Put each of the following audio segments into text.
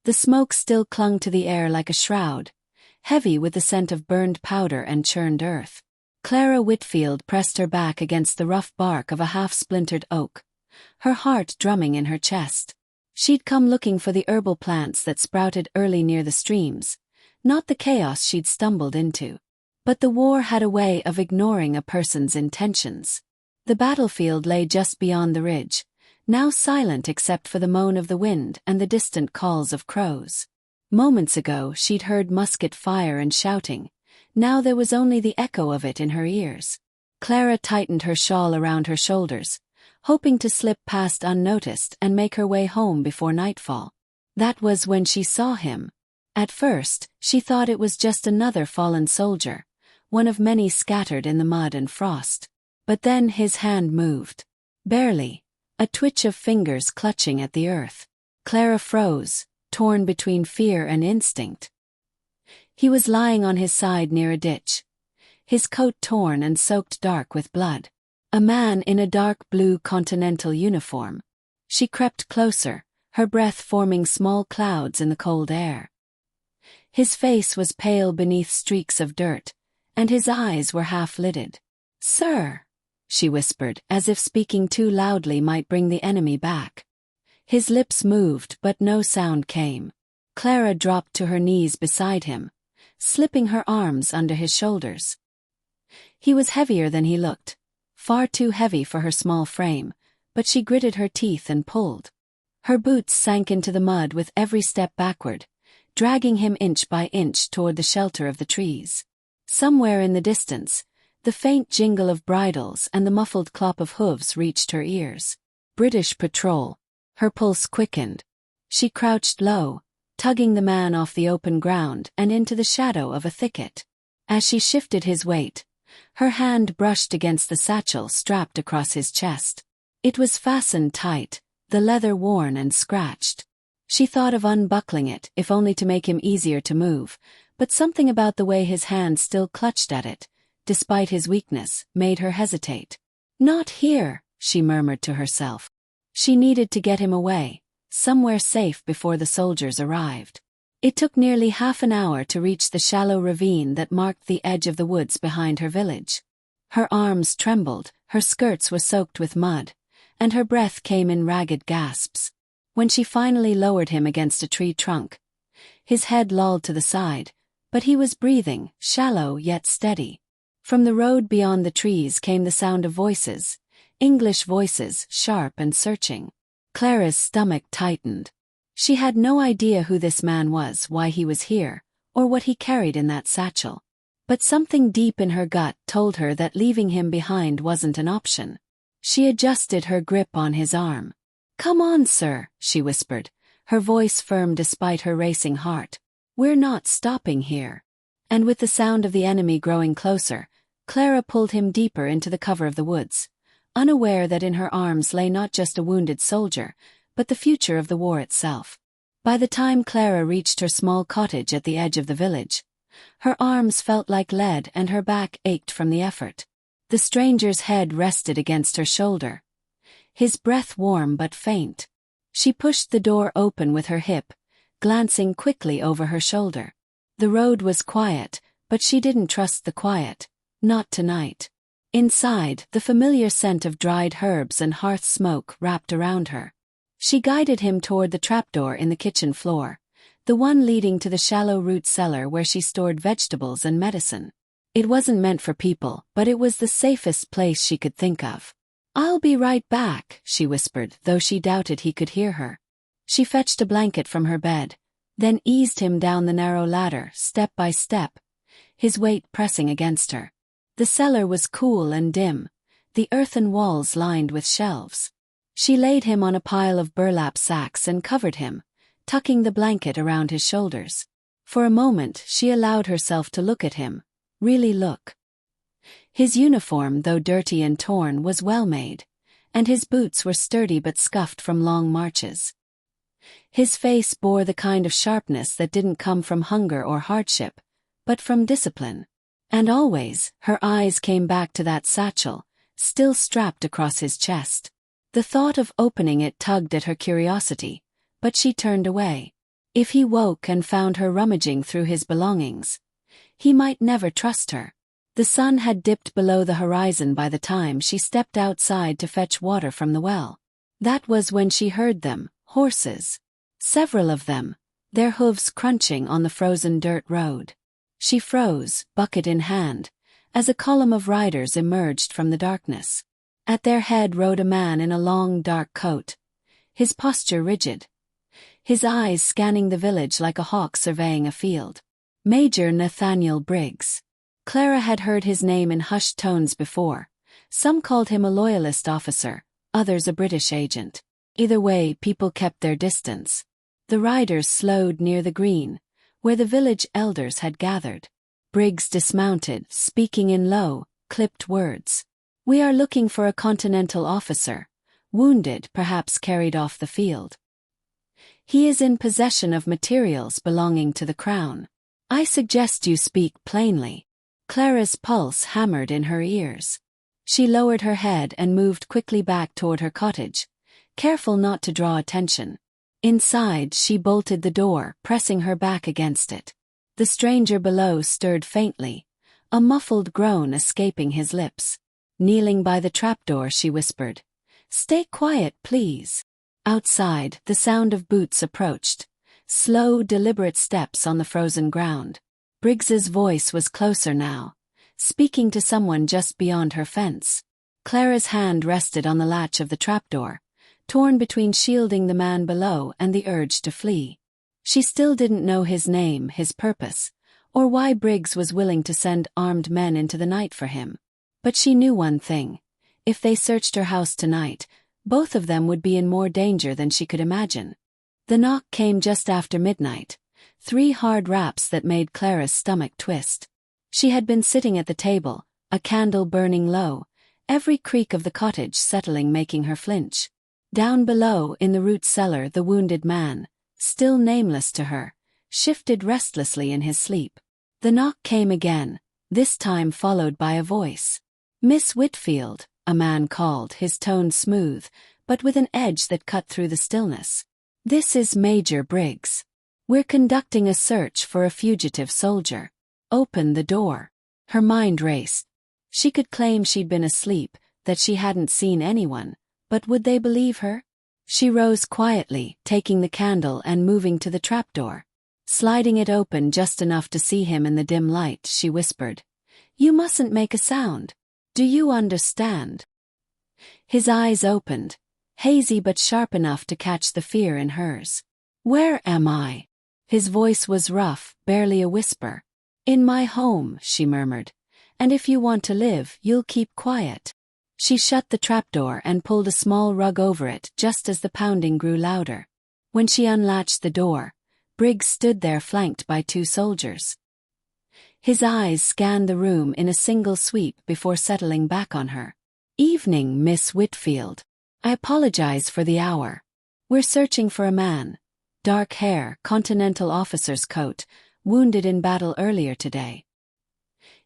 The smoke still clung to the air like a shroud, heavy with the scent of burned powder and churned earth. Clara Whitfield pressed her back against the rough bark of a half-splintered oak, her heart drumming in her chest. She'd come looking for the herbal plants that sprouted early near the streams, not the chaos she'd stumbled into. But the war had a way of ignoring a person's intentions. The battlefield lay just beyond the ridge, now silent except for the moan of the wind and the distant calls of crows. Moments ago she'd heard musket fire and shouting, now there was only the echo of it in her ears. Clara tightened her shawl around her shoulders, hoping to slip past unnoticed and make her way home before nightfall. That was when she saw him. At first, she thought it was just another fallen soldier, one of many scattered in the mud and frost. But then his hand moved. Barely. A twitch of fingers clutching at the earth. Clara froze, torn between fear and instinct. He was lying on his side near a ditch, his coat torn and soaked dark with blood. A man in a dark blue Continental uniform. She crept closer, her breath forming small clouds in the cold air. His face was pale beneath streaks of dirt, and his eyes were half-lidded. "Sir," she whispered, as if speaking too loudly might bring the enemy back. His lips moved but no sound came. Clara dropped to her knees beside him, slipping her arms under his shoulders. He was heavier than he looked, far too heavy for her small frame, but she gritted her teeth and pulled. Her boots sank into the mud with every step backward, dragging him inch by inch toward the shelter of the trees. Somewhere in the distance, the faint jingle of bridles and the muffled clop of hooves reached her ears. British patrol. Her pulse quickened. She crouched low, tugging the man off the open ground and into the shadow of a thicket. As she shifted his weight, her hand brushed against the satchel strapped across his chest. It was fastened tight, the leather worn and scratched. She thought of unbuckling it, if only to make him easier to move, but something about the way his hand still clutched at it, despite his weakness, made her hesitate. "Not here," she murmured to herself. She needed to get him away, somewhere safe before the soldiers arrived. It took nearly half an hour to reach the shallow ravine that marked the edge of the woods behind her village. Her arms trembled, her skirts were soaked with mud, and her breath came in ragged gasps. When she finally lowered him against a tree trunk, his head lolled to the side, but he was breathing, shallow yet steady. From the road beyond the trees came the sound of voices, English voices, sharp and searching. Clara's stomach tightened. She had no idea who this man was, why he was here, or what he carried in that satchel. But something deep in her gut told her that leaving him behind wasn't an option. She adjusted her grip on his arm. "Come on, sir," she whispered, her voice firm despite her racing heart. "We're not stopping here." And with the sound of the enemy growing closer, Clara pulled him deeper into the cover of the woods, unaware that in her arms lay not just a wounded soldier, but the future of the war itself. By the time Clara reached her small cottage at the edge of the village, her arms felt like lead and her back ached from the effort. The stranger's head rested against her shoulder, his breath warm but faint. She pushed the door open with her hip, glancing quickly over her shoulder. The road was quiet, but she didn't trust the quiet. Not tonight. Inside, the familiar scent of dried herbs and hearth smoke wrapped around her. She guided him toward the trapdoor in the kitchen floor, the one leading to the shallow root cellar where she stored vegetables and medicine. It wasn't meant for people, but it was the safest place she could think of. "I'll be right back," she whispered, though she doubted he could hear her. She fetched a blanket from her bed, then eased him down the narrow ladder, step by step, his weight pressing against her. The cellar was cool and dim, the earthen walls lined with shelves. She laid him on a pile of burlap sacks and covered him, tucking the blanket around his shoulders. For a moment she allowed herself to look at him, really look. His uniform, though dirty and torn, was well made, and his boots were sturdy but scuffed from long marches. His face bore the kind of sharpness that didn't come from hunger or hardship, but from discipline. And always, her eyes came back to that satchel, still strapped across his chest. The thought of opening it tugged at her curiosity, but she turned away. If he woke and found her rummaging through his belongings, he might never trust her. The sun had dipped below the horizon by the time she stepped outside to fetch water from the well. That was when she heard them, horses. Several of them, their hooves crunching on the frozen dirt road. She froze, bucket in hand, as a column of riders emerged from the darkness. At their head rode a man in a long dark coat, his posture rigid, his eyes scanning the village like a hawk surveying a field. Major Nathaniel Briggs. Clara had heard his name in hushed tones before. Some called him a loyalist officer, others a British agent. Either way, people kept their distance. The riders slowed near the green, where the village elders had gathered. Briggs dismounted, speaking in low, clipped words. "We are looking for a Continental officer, wounded, perhaps carried off the field. He is in possession of materials belonging to the Crown. I suggest you speak plainly." Clara's pulse hammered in her ears. She lowered her head and moved quickly back toward her cottage, careful not to draw attention. Inside, she bolted the door, pressing her back against it. The stranger below stirred faintly, a muffled groan escaping his lips. Kneeling by the trapdoor, she whispered, "Stay quiet, please." Outside, the sound of boots approached, slow, deliberate steps on the frozen ground. Briggs's voice was closer now, speaking to someone just beyond her fence. Clara's hand rested on the latch of the trapdoor, torn between shielding the man below and the urge to flee. She still didn't know his name, his purpose, or why Briggs was willing to send armed men into the night for him. But she knew one thing: if they searched her house tonight, both of them would be in more danger than she could imagine. The knock came just after midnight, 3 hard raps that made Clara's stomach twist. She had been sitting at the table, a candle burning low, every creak of the cottage settling making her flinch. Down below in the root cellar, the wounded man, still nameless to her, shifted restlessly in his sleep. The knock came again, this time followed by a voice. "Miss Whitfield," a man called, his tone smooth, but with an edge that cut through the stillness. "This is Major Briggs. We're conducting a search for a fugitive soldier. Open the door." Her mind raced. She could claim she'd been asleep, that she hadn't seen anyone, but would they believe her? She rose quietly, taking the candle and moving to the trapdoor. Sliding it open just enough to see him in the dim light, she whispered, "You mustn't make a sound. Do you understand?" His eyes opened, hazy but sharp enough to catch the fear in hers. "Where am I?" His voice was rough, barely a whisper. "In my home," she murmured. "And if you want to live, you'll keep quiet." She shut the trapdoor and pulled a small rug over it just as the pounding grew louder. When she unlatched the door, Briggs stood there flanked by 2 soldiers. His eyes scanned the room in a single sweep before settling back on her. "Evening, Miss Whitfield. I apologize for the hour. We're searching for a man. Dark hair, Continental officer's coat, wounded in battle earlier today.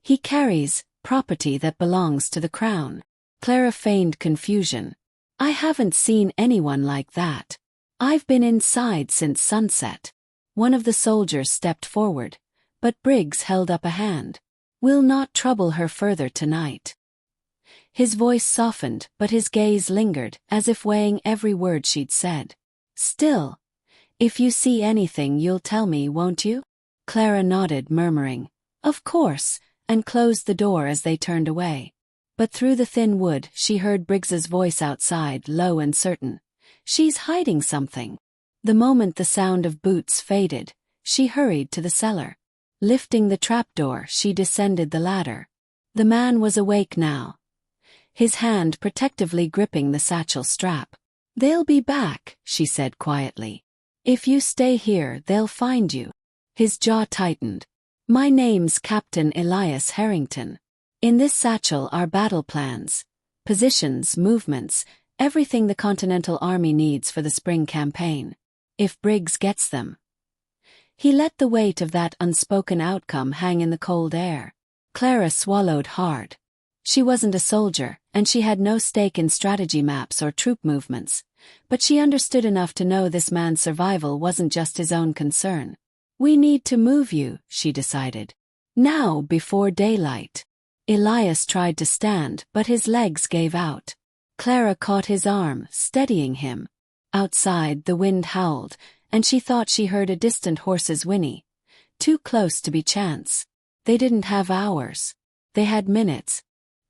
He carries property that belongs to the Crown." Clara feigned confusion. "I haven't seen anyone like that. I've been inside since sunset." One of the soldiers stepped forward, but Briggs held up a hand. "We'll not trouble her further tonight." His voice softened, but his gaze lingered, as if weighing every word she'd said. "Still, if you see anything you'll tell me, won't you?" Clara nodded, murmuring, "Of course," and closed the door as they turned away. But through the thin wood she heard Briggs's voice outside, low and certain. "She's hiding something." The moment the sound of boots faded, she hurried to the cellar. Lifting the trapdoor, she descended the ladder. The man was awake now, his hand protectively gripping the satchel strap. "They'll be back," she said quietly. "If you stay here, they'll find you." His jaw tightened. "My name's Captain Elias Harrington. In this satchel are battle plans, positions, movements, everything the Continental Army needs for the spring campaign. If Briggs gets them." He let the weight of that unspoken outcome hang in the cold air. Clara swallowed hard. She wasn't a soldier, and she had no stake in strategy maps or troop movements. but she understood enough to know this man's survival wasn't just his own concern. "We need to move you," she decided. "Now, before daylight." Elias tried to stand, but his legs gave out. Clara caught his arm, steadying him. Outside, the wind howled, and she thought she heard a distant horse's whinny. Too close to be chance. They didn't have hours. They had minutes.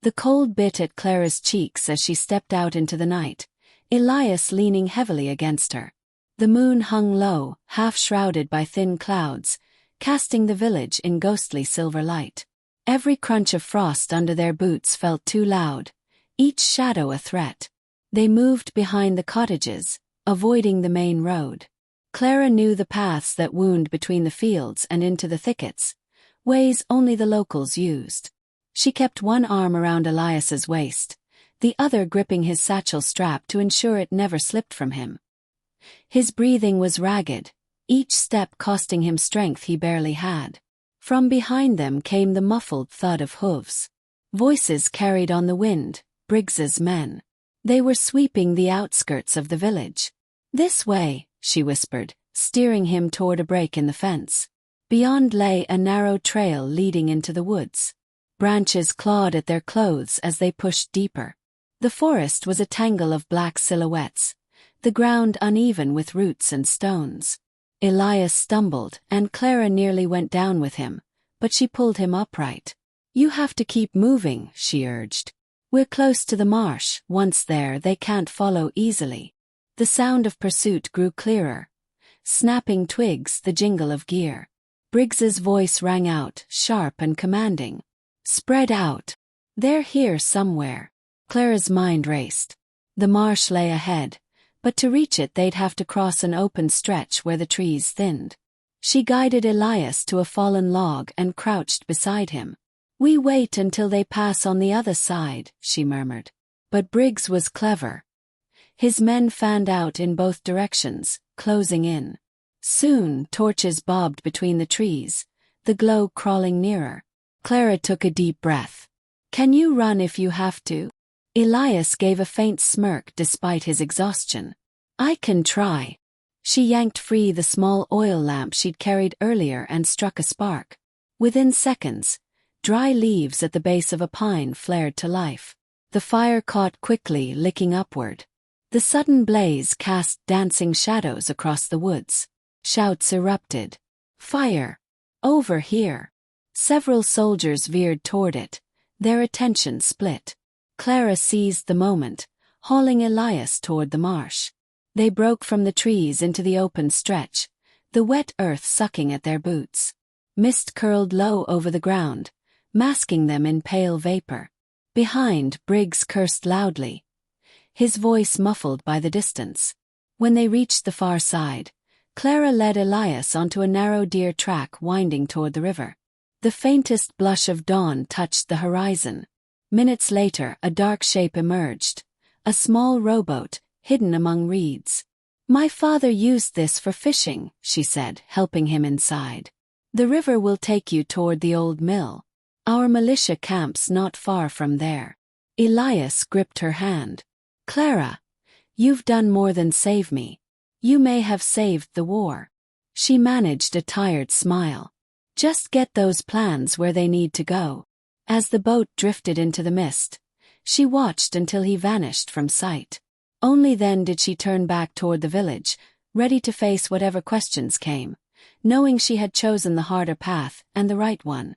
The cold bit at Clara's cheeks as she stepped out into the night, Elias leaning heavily against her. The moon hung low, half shrouded by thin clouds, casting the village in ghostly silver light. Every crunch of frost under their boots felt too loud, each shadow a threat. They moved behind the cottages, avoiding the main road. Clara knew the paths that wound between the fields and into the thickets, ways only the locals used. She kept one arm around Elias's waist, the other gripping his satchel strap to ensure it never slipped from him. His breathing was ragged, each step costing him strength he barely had. From behind them came the muffled thud of hooves. Voices carried on the wind, Briggs's men. They were sweeping the outskirts of the village. "This way," she whispered, steering him toward a break in the fence. Beyond lay a narrow trail leading into the woods. Branches clawed at their clothes as they pushed deeper. The forest was a tangle of black silhouettes, the ground uneven with roots and stones. Elias stumbled, and Clara nearly went down with him, but she pulled him upright. "You have to keep moving," she urged. "We're close to the marsh. Once there, they can't follow easily." The sound of pursuit grew clearer. Snapping twigs, the jingle of gear. Briggs's voice rang out, sharp and commanding. "Spread out. They're here somewhere." Clara's mind raced. The marsh lay ahead, but to reach it they'd have to cross an open stretch where the trees thinned. She guided Elias to a fallen log and crouched beside him. "We wait until they pass on the other side," she murmured. But Briggs was clever. His men fanned out in both directions, closing in. Soon, torches bobbed between the trees, the glow crawling nearer. Clara took a deep breath. "Can you run if you have to?" Elias gave a faint smirk despite his exhaustion. "I can try." She yanked free the small oil lamp she'd carried earlier and struck a spark. Within seconds, dry leaves at the base of a pine flared to life. The fire caught quickly, licking upward. The sudden blaze cast dancing shadows across the woods. Shouts erupted. "Fire! Over here!" Several soldiers veered toward it, their attention split. Clara seized the moment, hauling Elias toward the marsh. They broke from the trees into the open stretch, the wet earth sucking at their boots. Mist curled low over the ground, masking them in pale vapor. Behind, Briggs cursed loudly, his voice muffled by the distance. When they reached the far side, Clara led Elias onto a narrow deer track winding toward the river. The faintest blush of dawn touched the horizon. Minutes later, a dark shape emerged, a small rowboat, hidden among reeds. "My father used this for fishing," she said, helping him inside. "The river will take you toward the old mill. Our militia camp's not far from there." Elias gripped her hand. "Clara, you've done more than save me. You may have saved the war." She managed a tired smile. "Just get those plans where they need to go." As the boat drifted into the mist, she watched until he vanished from sight. Only then did she turn back toward the village, ready to face whatever questions came, knowing she had chosen the harder path and the right one.